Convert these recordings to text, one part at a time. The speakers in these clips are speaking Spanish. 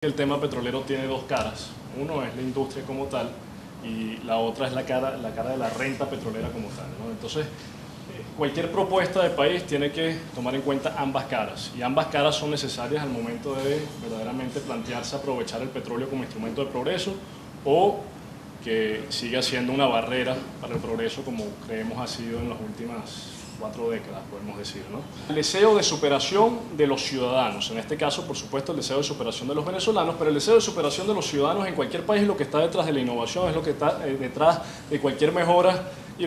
El tema petrolero tiene dos caras. Uno es la industria como tal y la otra es la cara de la renta petrolera como tal, ¿no? Entonces, cualquier propuesta de país tiene que tomar en cuenta ambas caras, y ambas caras son necesarias al momento de verdaderamente plantearse aprovechar el petróleo como instrumento de progreso o que siga siendo una barrera para el progreso, como creemos ha sido en las últimas 4 décadas, podemos decir, ¿no? El deseo de superación de los ciudadanos, en este caso, por supuesto, el deseo de superación de los venezolanos, pero el deseo de superación de los ciudadanos en cualquier país es lo que está detrás de la innovación, es lo que está detrás de cualquier mejora, de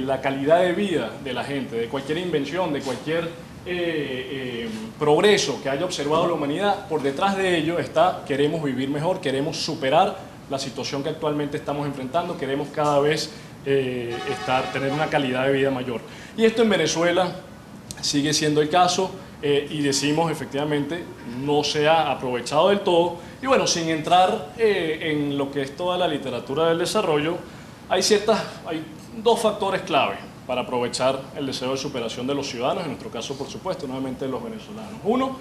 la calidad de vida de la gente, de cualquier invención, de cualquier progreso que haya observado la humanidad. Por detrás de ello está: queremos vivir mejor, queremos superar la situación que actualmente estamos enfrentando, queremos cada vez tener una calidad de vida mayor. Y esto en Venezuela sigue siendo el caso, y decimos efectivamente no se ha aprovechado del todo. Y bueno, sin entrar en lo que es toda la literatura del desarrollo, hay dos factores clave para aprovechar el deseo de superación de los ciudadanos, en nuestro caso por supuesto, nuevamente de los venezolanos. Uno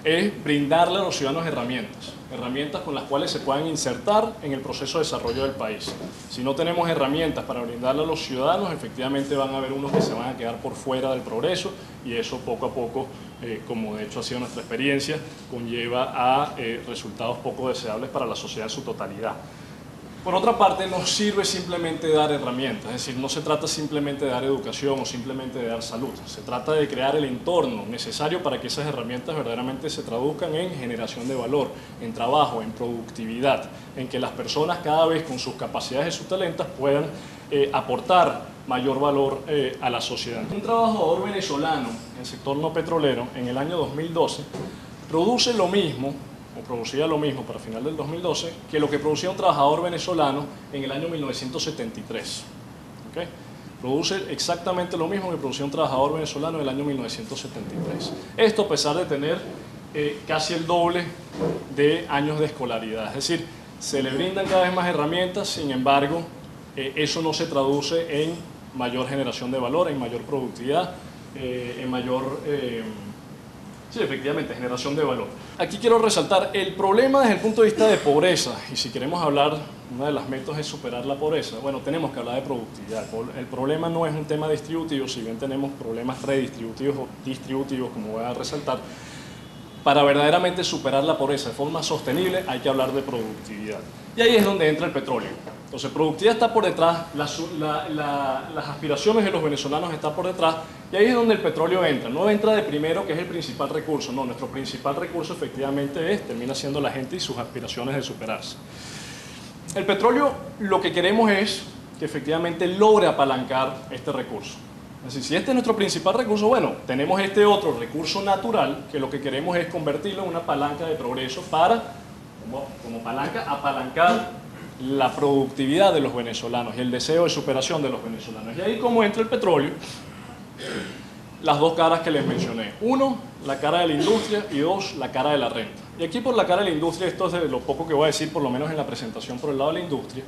es brindarle a los ciudadanos herramientas con las cuales se puedan insertar en el proceso de desarrollo del país. Si no tenemos herramientas para brindarle a los ciudadanos, efectivamente van a haber unos que se van a quedar por fuera del progreso, y eso poco a poco, como de hecho ha sido nuestra experiencia, conlleva a resultados poco deseables para la sociedad en su totalidad. Por otra parte, no sirve simplemente dar herramientas, es decir, no se trata simplemente de dar educación o simplemente de dar salud, se trata de crear el entorno necesario para que esas herramientas verdaderamente se traduzcan en generación de valor, en trabajo, en productividad, en que las personas cada vez con sus capacidades y sus talentos puedan aportar mayor valor a la sociedad. Un trabajador venezolano en el sector no petrolero en el año 2012 produce lo mismo, o producía lo mismo para final del 2012, que lo que producía un trabajador venezolano en el año 1973. ¿Okay? Produce exactamente lo mismo que producía un trabajador venezolano en el año 1973. Esto a pesar de tener casi el doble de años de escolaridad. Es decir, se le brindan cada vez más herramientas, sin embargo, eso no se traduce en mayor generación de valor, en mayor productividad, en mayor... Sí, efectivamente, generación de valor. Aquí quiero resaltar el problema desde el punto de vista de pobreza, y si queremos hablar, una de las metas es superar la pobreza. Bueno, tenemos que hablar de productividad. El problema no es un tema distributivo, si bien tenemos problemas redistributivos o distributivos, como voy a resaltar. Para verdaderamente superar la pobreza de forma sostenible hay que hablar de productividad. Y ahí es donde entra el petróleo. Entonces, productividad está por detrás, las aspiraciones de los venezolanos están por detrás, y ahí es donde el petróleo entra. No entra de primero, que es el principal recurso, no, nuestro principal recurso efectivamente termina siendo la gente y sus aspiraciones de superarse. El petróleo, lo que queremos es que efectivamente logre apalancar este recurso. Es decir, si este es nuestro principal recurso, bueno, tenemos este otro recurso natural, que lo que queremos es convertirlo en una palanca de progreso para, como palanca, apalancar la productividad de los venezolanos y el deseo de superación de los venezolanos. Y ahí como entra el petróleo, las dos caras que les mencioné. Uno, la cara de la industria, y dos, la cara de la renta. Y aquí por la cara de la industria, esto es de lo poco que voy a decir, por lo menos en la presentación por el lado de la industria,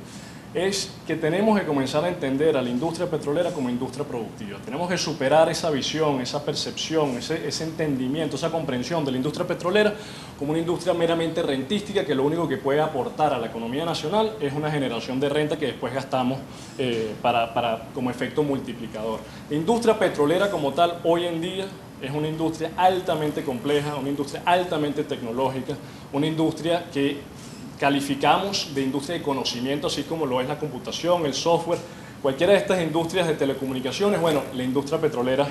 es que tenemos que comenzar a entender a la industria petrolera como industria productiva. Tenemos que superar esa visión, esa percepción, ese entendimiento, esa comprensión de la industria petrolera como una industria meramente rentística, que lo único que puede aportar a la economía nacional es una generación de renta que después gastamos como efecto multiplicador. La industria petrolera como tal hoy en día es una industria altamente compleja, una industria altamente tecnológica, una industria que calificamos de industria de conocimiento, así como lo es la computación, el software, cualquiera de estas industrias de telecomunicaciones. Bueno, la industria petrolera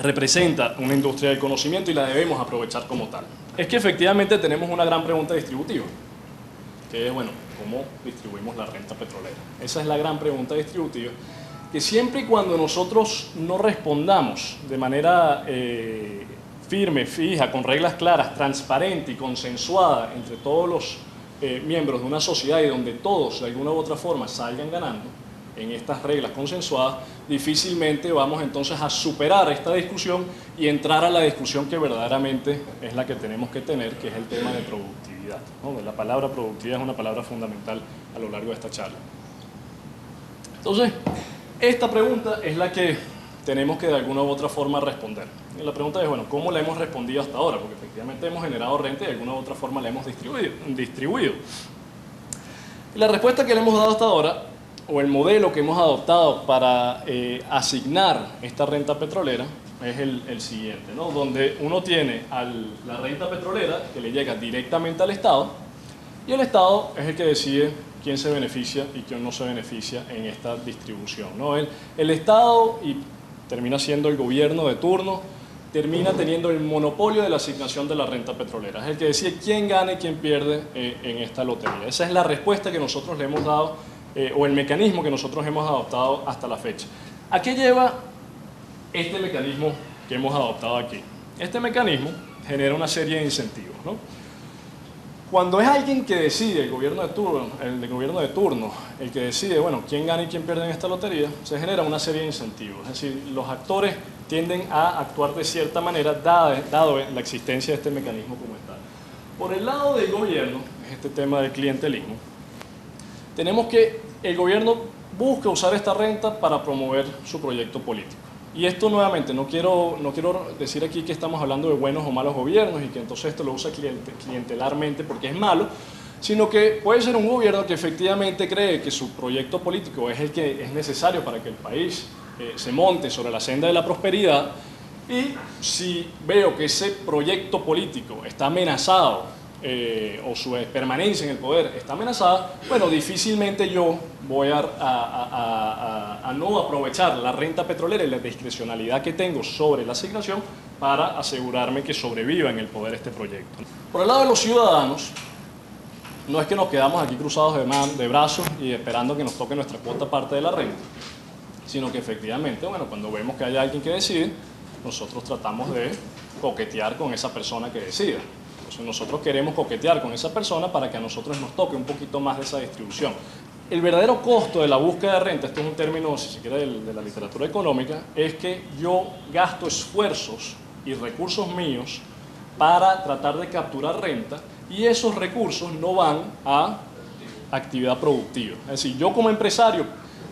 representa una industria del conocimiento y la debemos aprovechar como tal. Es que efectivamente tenemos una gran pregunta distributiva, que es, bueno, ¿cómo distribuimos la renta petrolera? Esa es la gran pregunta distributiva, que siempre y cuando nosotros no respondamos de manera firme, fija, con reglas claras, transparente y consensuada entre todos los miembros de una sociedad, y donde todos de alguna u otra forma salgan ganando en estas reglas consensuadas, difícilmente vamos entonces a superar esta discusión y entrar a la discusión que verdaderamente es la que tenemos que tener, que es el tema de productividad, ¿no? La palabra productividad es una palabra fundamental a lo largo de esta charla. Entonces, esta pregunta es la que tenemos que de alguna u otra forma responder. Y la pregunta es, bueno, ¿cómo la hemos respondido hasta ahora? Porque efectivamente hemos generado renta y de alguna u otra forma la hemos distribuido. Y la respuesta que le hemos dado hasta ahora, o el modelo que hemos adoptado para asignar esta renta petrolera, es el siguiente, ¿no? Donde uno tiene la renta petrolera que le llega directamente al Estado, y el Estado es el que decide quién se beneficia y quién no se beneficia en esta distribución, ¿no? El Estado, y termina siendo el gobierno de turno, termina teniendo el monopolio de la asignación de la renta petrolera. Es el que decide quién gana y quién pierde en esta lotería. Esa es la respuesta que nosotros le hemos dado, o el mecanismo que nosotros hemos adoptado hasta la fecha. ¿A qué lleva este mecanismo que hemos adoptado aquí? Este mecanismo genera una serie de incentivos, ¿no? Cuando es alguien que decide, el gobierno de turno, el que decide, bueno, quién gana y quién pierde en esta lotería, se genera una serie de incentivos. Es decir, los actores tienden a actuar de cierta manera, dado la existencia de este mecanismo como tal. Por el lado del gobierno, es este tema del clientelismo, tenemos que el gobierno busca usar esta renta para promover su proyecto político. Y esto nuevamente, no quiero decir aquí que estamos hablando de buenos o malos gobiernos y que entonces esto lo usa clientelarmente porque es malo, sino que puede ser un gobierno que efectivamente cree que su proyecto político es el que es necesario para que el país se monte sobre la senda de la prosperidad, y si veo que ese proyecto político está amenazado o su permanencia en el poder está amenazada, bueno, difícilmente yo voy a no aprovechar la renta petrolera y la discrecionalidad que tengo sobre la asignación para asegurarme que sobreviva en el poder este proyecto. Por el lado de los ciudadanos, no es que nos quedamos aquí cruzados de brazos y esperando que nos toque nuestra cuota parte de la renta, sino que efectivamente, bueno, cuando vemos que hay alguien que decide, nosotros tratamos de coquetear con esa persona que decida. Entonces nosotros queremos coquetear con esa persona para que a nosotros nos toque un poquito más de esa distribución. El verdadero costo de la búsqueda de renta, esto es un término, si se quiere, de la literatura económica, es que yo gasto esfuerzos y recursos míos para tratar de capturar renta, y esos recursos no van a actividad productiva. Es decir, yo como empresario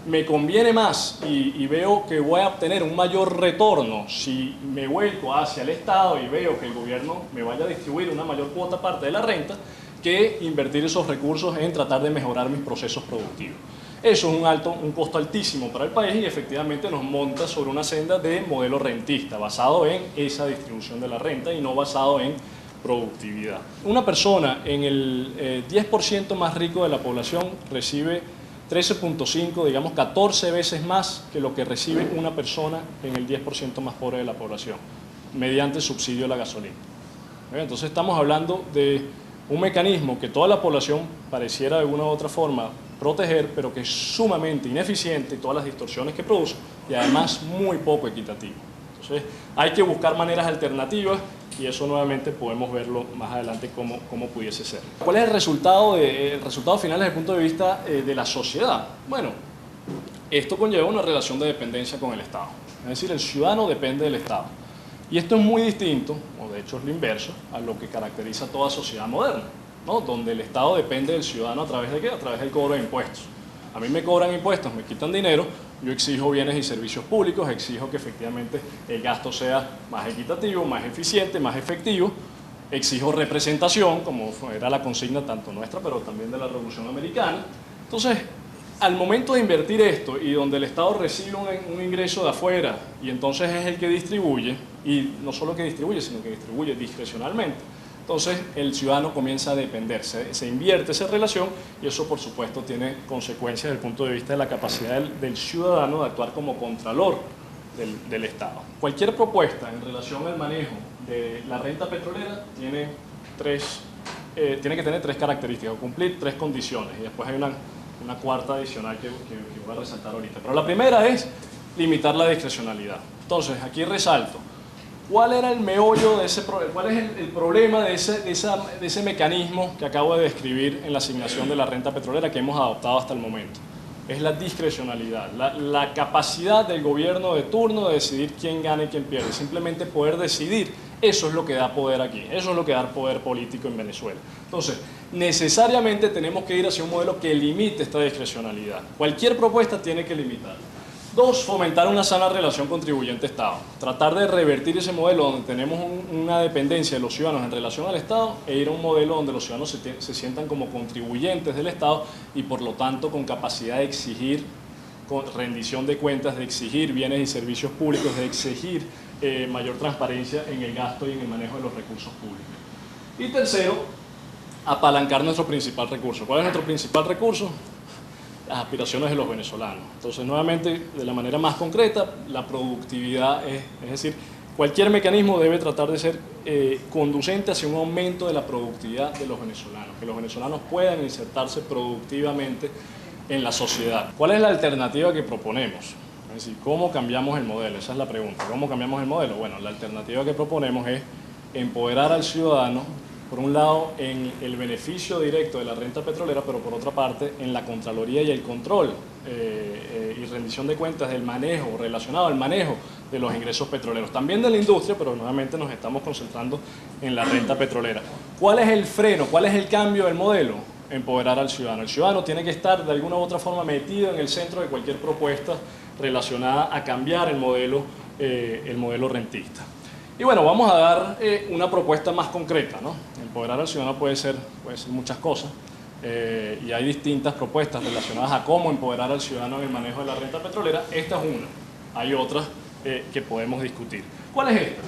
me conviene más y veo que voy a obtener un mayor retorno si me vuelco hacia el Estado y veo que el gobierno me vaya a distribuir una mayor cuota parte de la renta, que invertir esos recursos en tratar de mejorar mis procesos productivos. Eso es un costo altísimo para el país y efectivamente nos monta sobre una senda de modelo rentista, basado en esa distribución de la renta y no basado en productividad. Una persona en el 10% más rico de la población recibe 13.5, digamos 14 veces más que lo que recibe una persona en el 10% más pobre de la población, mediante el subsidio de la gasolina. Entonces estamos hablando de un mecanismo que toda la población pareciera de alguna u otra forma proteger, pero que es sumamente ineficiente, y todas las distorsiones que produce, y además muy poco equitativo. Entonces hay que buscar maneras alternativas, y eso nuevamente podemos verlo más adelante cómo pudiese ser. ¿Cuál es el resultado final desde el punto de vista de la sociedad? Bueno, esto conlleva una relación de dependencia con el Estado. Es decir, el ciudadano depende del Estado. Y esto es muy distinto, o de hecho es lo inverso, a lo que caracteriza toda sociedad moderna, ¿no? Donde el Estado depende del ciudadano ¿a través de qué? A través del cobro de impuestos. A mí me cobran impuestos, me quitan dinero, yo exijo bienes y servicios públicos, exijo que efectivamente el gasto sea más equitativo, más eficiente, más efectivo, exijo representación, como era la consigna tanto nuestra, pero también de la Revolución Americana. Entonces, al momento de invertir esto y donde el Estado recibe un ingreso de afuera y entonces es el que distribuye, y no solo que distribuye, sino que distribuye discrecionalmente, entonces el ciudadano comienza a depender, se invierte esa relación, y eso por supuesto tiene consecuencias desde el punto de vista de la capacidad del ciudadano de actuar como contralor del Estado. Cualquier propuesta en relación al manejo de la renta petrolera tiene que tener tres características, o cumplir tres condiciones, y después hay una cuarta adicional que voy a resaltar ahorita. Pero la primera es limitar la discrecionalidad. Entonces, aquí resalto, ¿cuál era el meollo de cuál es el problema de ese mecanismo que acabo de describir en la asignación de la renta petrolera que hemos adoptado hasta el momento? Es la discrecionalidad, la capacidad del gobierno de turno de decidir quién gana y quién pierde. Simplemente poder decidir, eso es lo que da poder aquí, eso es lo que da poder político en Venezuela. Entonces, necesariamente tenemos que ir hacia un modelo que limite esta discrecionalidad. Cualquier propuesta tiene que limitarla. Dos, fomentar una sana relación contribuyente-Estado. Tratar de revertir ese modelo donde tenemos una dependencia de los ciudadanos en relación al Estado e ir a un modelo donde los ciudadanos se sientan como contribuyentes del Estado y por lo tanto con capacidad de exigir, con rendición de cuentas, de exigir bienes y servicios públicos, de exigir mayor transparencia en el gasto y en el manejo de los recursos públicos. Y tercero, apalancar nuestro principal recurso. ¿Cuál es nuestro principal recurso? Las aspiraciones de los venezolanos. Entonces, nuevamente, de la manera más concreta, la productividad es decir, cualquier mecanismo debe tratar de ser conducente hacia un aumento de la productividad de los venezolanos, que los venezolanos puedan insertarse productivamente en la sociedad. ¿Cuál es la alternativa que proponemos? Es decir, ¿cómo cambiamos el modelo? Esa es la pregunta. ¿Cómo cambiamos el modelo? Bueno, la alternativa que proponemos es empoderar al ciudadano, por un lado, en el beneficio directo de la renta petrolera, pero por otra parte, en la Contraloría y el control y rendición de cuentas del manejo, relacionado al manejo de los ingresos petroleros. También de la industria, pero nuevamente nos estamos concentrando en la renta petrolera. ¿Cuál es el freno? ¿Cuál es el cambio del modelo? Empoderar al ciudadano. El ciudadano tiene que estar de alguna u otra forma metido en el centro de cualquier propuesta relacionada a cambiar el modelo rentista. Y bueno, vamos a dar una propuesta más concreta, ¿no? Empoderar al ciudadano puede ser muchas cosas y hay distintas propuestas relacionadas a cómo empoderar al ciudadano en el manejo de la renta petrolera. Esta es una, hay otras que podemos discutir. ¿Cuál es esta?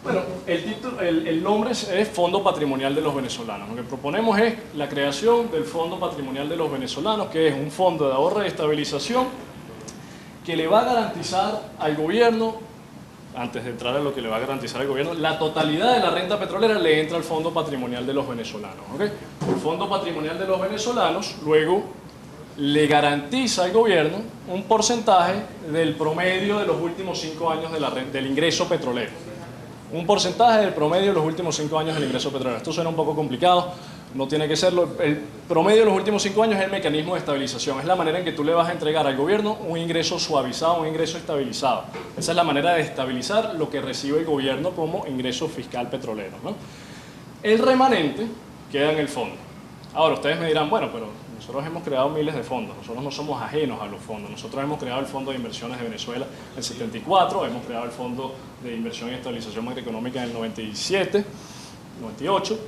Bueno, el nombre es Fondo Patrimonial de los Venezolanos. Lo que proponemos es la creación del Fondo Patrimonial de los Venezolanos, que es un fondo de ahorro y estabilización que le va a garantizar al gobierno, antes de entrar a lo que le va a garantizar al gobierno, la totalidad de la renta petrolera le entra al Fondo Patrimonial de los Venezolanos. ¿Okay? El Fondo Patrimonial de los Venezolanos luego le garantiza al gobierno un porcentaje del promedio de los últimos 5 años del ingreso petrolero. Un porcentaje del promedio de los últimos 5 años del ingreso petrolero. Esto suena un poco complicado, no tiene que serlo. El promedio de los últimos 5 años es el mecanismo de estabilización, es la manera en que tú le vas a entregar al gobierno un ingreso suavizado, un ingreso estabilizado. Esa es la manera de estabilizar lo que recibe el gobierno como ingreso fiscal petrolero, ¿no? El remanente queda en el fondo. Ahora, ustedes me dirán, bueno, pero nosotros hemos creado miles de fondos, nosotros no somos ajenos a los fondos. Nosotros hemos creado el Fondo de Inversiones de Venezuela en el 74, hemos creado el Fondo de Inversión y Estabilización Macroeconómica en el 97, 98,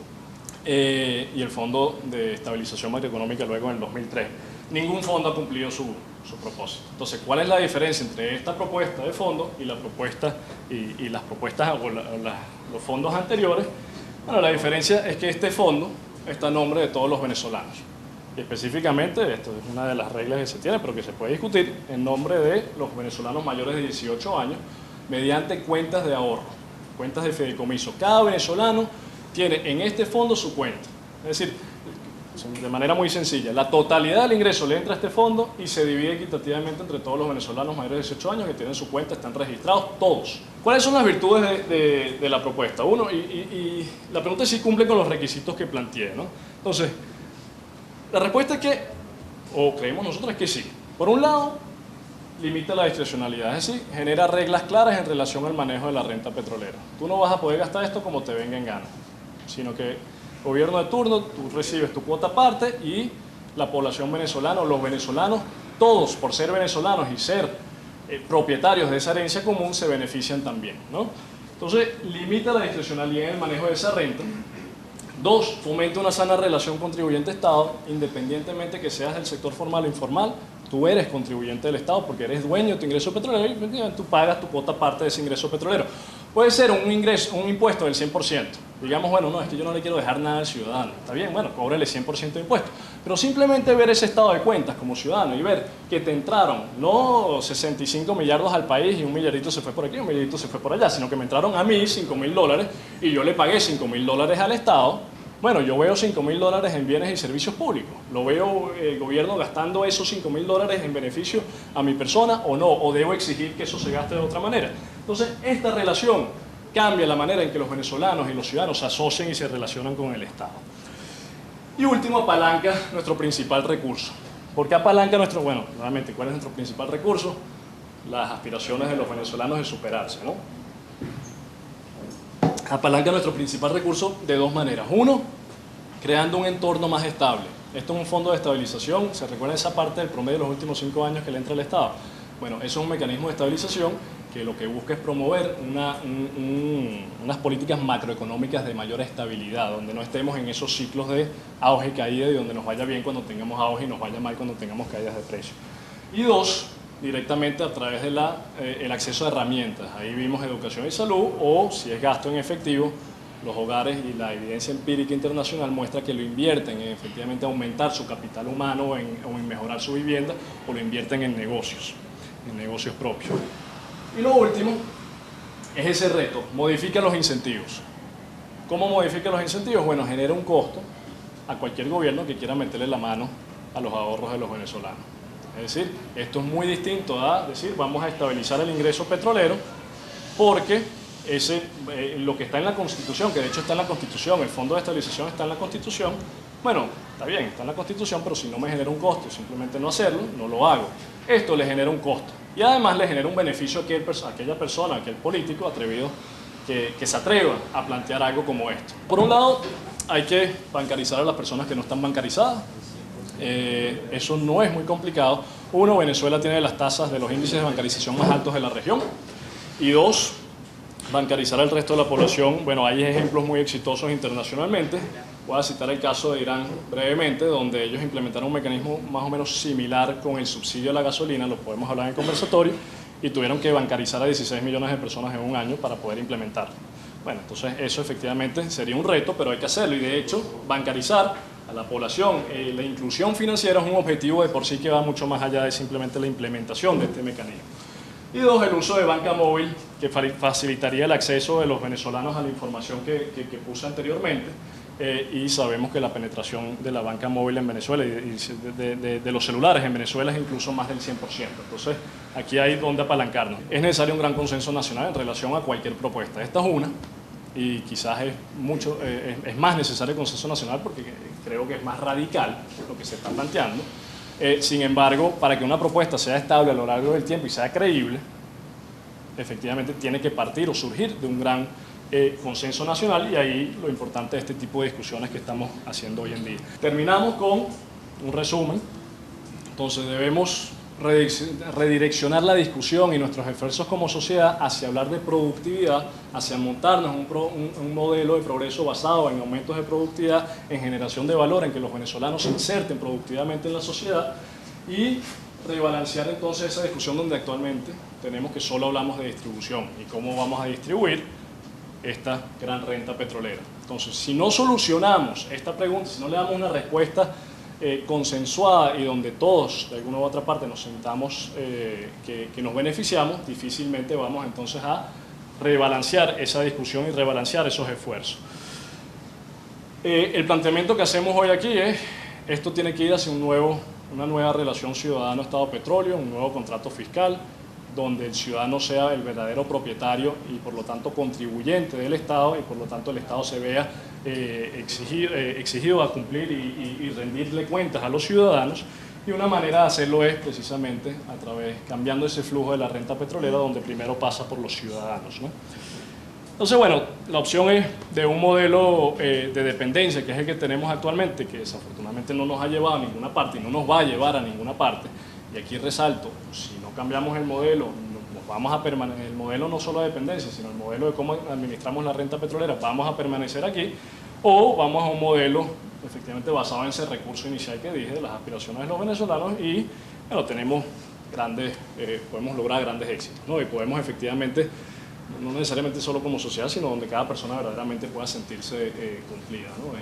y el Fondo de Estabilización Macroeconómica luego en el 2003. Ningún fondo ha cumplido su propósito. Entonces, ¿cuál es la diferencia entre esta propuesta de fondo y la propuesta y las propuestas o los fondos anteriores? Bueno, la diferencia es que este fondo está a nombre de todos los venezolanos. Y específicamente, esto es una de las reglas que se tiene, pero que se puede discutir, en nombre de los venezolanos mayores de 18 años, mediante cuentas de ahorro, cuentas de fideicomiso. Cada venezolano tiene en este fondo su cuenta. Es decir, de manera muy sencilla, la totalidad del ingreso le entra a este fondo y se divide equitativamente entre todos los venezolanos mayores de 18 años que tienen su cuenta, están registrados todos. ¿Cuáles son las virtudes de la propuesta? Uno, y la pregunta es si cumple con los requisitos que planteé, ¿no? Entonces, la respuesta es que, o creemos nosotros, es que sí. Por un lado, limita la discrecionalidad, es decir, genera reglas claras en relación al manejo de la renta petrolera. Tú no vas a poder gastar esto como te venga en gana, sino que gobierno de turno, tú recibes tu cuota aparte y la población venezolana o los venezolanos, todos por ser venezolanos y ser propietarios de esa herencia común, se benefician también, ¿no? Entonces, limita la discrecionalidad en el manejo de esa renta. Dos, fomenta una sana relación contribuyente-Estado, independientemente que seas del sector formal o informal, tú eres contribuyente del Estado porque eres dueño de tu ingreso petrolero y tú pagas tu cuota parte de ese ingreso petrolero. Puede ser un impuesto del 100%. Digamos, bueno, no, es que yo no le quiero dejar nada al ciudadano. Está bien, bueno, cóbrele 100% de impuestos. Pero simplemente ver ese estado de cuentas como ciudadano y ver que te entraron no 65 millardos al país y un millardito se fue por aquí, un millardito se fue por allá, sino que me entraron a mí $5.000 y yo le pagué $5.000 al Estado. Bueno, yo veo $5.000 en bienes y servicios públicos. Lo veo el gobierno gastando esos $5.000 en beneficio a mi persona o no, o debo exigir que eso se gaste de otra manera. Entonces, esta relación cambia la manera en que los venezolanos y los ciudadanos se asocian y se relacionan con el Estado. Y último, apalanca nuestro principal recurso. ¿Por qué apalanca nuestro? Bueno, nuevamente, ¿cuál es nuestro principal recurso? Las aspiraciones de los venezolanos de superarse, ¿no? Apalanca nuestro principal recurso de dos maneras. Uno, creando un entorno más estable. Esto es un fondo de estabilización, se recuerda esa parte del promedio de los últimos 5 años que le entra al Estado. Bueno, eso es un mecanismo de estabilización que lo que busca es promover unas políticas macroeconómicas de mayor estabilidad, donde no estemos en esos ciclos de auge y caída y donde nos vaya bien cuando tengamos auge y nos vaya mal cuando tengamos caídas de precio. Y dos, directamente a través de el acceso a herramientas. Ahí vimos educación y salud, o si es gasto en efectivo, los hogares, y la evidencia empírica internacional muestra que lo invierten en efectivamente aumentar su capital humano o en mejorar su vivienda, o lo invierten en negocios propios. Y lo último es ese reto, modifica los incentivos. ¿Cómo modifica los incentivos? Bueno, genera un costo a cualquier gobierno que quiera meterle la mano a los ahorros de los venezolanos. Es decir, esto es muy distinto a decir vamos a estabilizar el ingreso petrolero, porque lo que está en la Constitución, que de hecho está en la Constitución, el Fondo de Estabilización está en la Constitución, bueno, está bien, está en la Constitución, pero si no me genera un costo, simplemente no hacerlo, no lo hago. Esto le genera un costo y además le genera un beneficio a aquella persona, a aquel político atrevido que se atreva a plantear algo como esto. Por un lado, hay que bancarizar a las personas que no están bancarizadas. Eso no es muy complicado. Uno, Venezuela tiene las tasas de los índices de bancarización más altos de la región. Y dos, bancarizar al resto de la población. Bueno, hay ejemplos muy exitosos internacionalmente. Voy a citar el caso de Irán brevemente, donde ellos implementaron un mecanismo más o menos similar con el subsidio a la gasolina, lo podemos hablar en conversatorio, y tuvieron que bancarizar a 16 millones de personas en un año para poder implementarlo. Bueno, entonces eso efectivamente sería un reto, pero hay que hacerlo, y de hecho bancarizar a la población, la inclusión financiera es un objetivo de por sí que va mucho más allá de simplemente la implementación de este mecanismo. Y dos, el uso de banca móvil, que facilitaría el acceso de los venezolanos a la información que puse anteriormente, y sabemos que la penetración de la banca móvil en Venezuela y de los celulares en Venezuela es incluso más del 100%. Entonces, aquí hay donde apalancarnos. Es necesario un gran consenso nacional en relación a cualquier propuesta. Esta es una, y quizás es más necesario el consenso nacional porque creo que es más radical lo que se está planteando. Sin embargo, para que una propuesta sea estable a lo largo del tiempo y sea creíble, efectivamente tiene que partir o surgir de un gran consenso nacional, y ahí lo importante de este tipo de discusiones que estamos haciendo hoy en día. Terminamos con un resumen. Entonces debemos redireccionar la discusión y nuestros esfuerzos como sociedad hacia hablar de productividad, hacia montarnos un modelo de progreso basado en aumentos de productividad, en generación de valor, en que los venezolanos se inserten productivamente en la sociedad, y rebalancear entonces esa discusión donde actualmente tenemos que solo hablamos de distribución y cómo vamos a distribuir esta gran renta petrolera. Entonces, si no solucionamos esta pregunta, si no le damos una respuesta consensuada y donde todos, de alguna u otra parte, nos sintamos que nos beneficiamos, difícilmente vamos entonces a rebalancear esa discusión y rebalancear esos esfuerzos. El planteamiento que hacemos hoy aquí es, esto tiene que ir hacia una nueva relación ciudadano-Estado-petróleo, un nuevo contrato fiscal, donde el ciudadano sea el verdadero propietario y por lo tanto contribuyente del Estado, y por lo tanto el Estado se vea exigido a cumplir y rendirle cuentas a los ciudadanos. Y una manera de hacerlo es precisamente cambiando ese flujo de la renta petrolera, donde primero pasa por los ciudadanos, ¿no? Entonces, bueno, la opción es de un modelo de dependencia, que es el que tenemos actualmente, que desafortunadamente no nos ha llevado a ninguna parte y no nos va a llevar a ninguna parte. Y aquí resalto, si no cambiamos el modelo, vamos a permanecer, el modelo no solo de dependencia, sino el modelo de cómo administramos la renta petrolera, vamos a permanecer aquí, o vamos a un modelo efectivamente basado en ese recurso inicial que dije, de las aspiraciones de los venezolanos, y bueno, podemos lograr grandes éxitos, ¿no? Y podemos efectivamente, no necesariamente solo como sociedad, sino donde cada persona verdaderamente pueda sentirse cumplida, ¿no?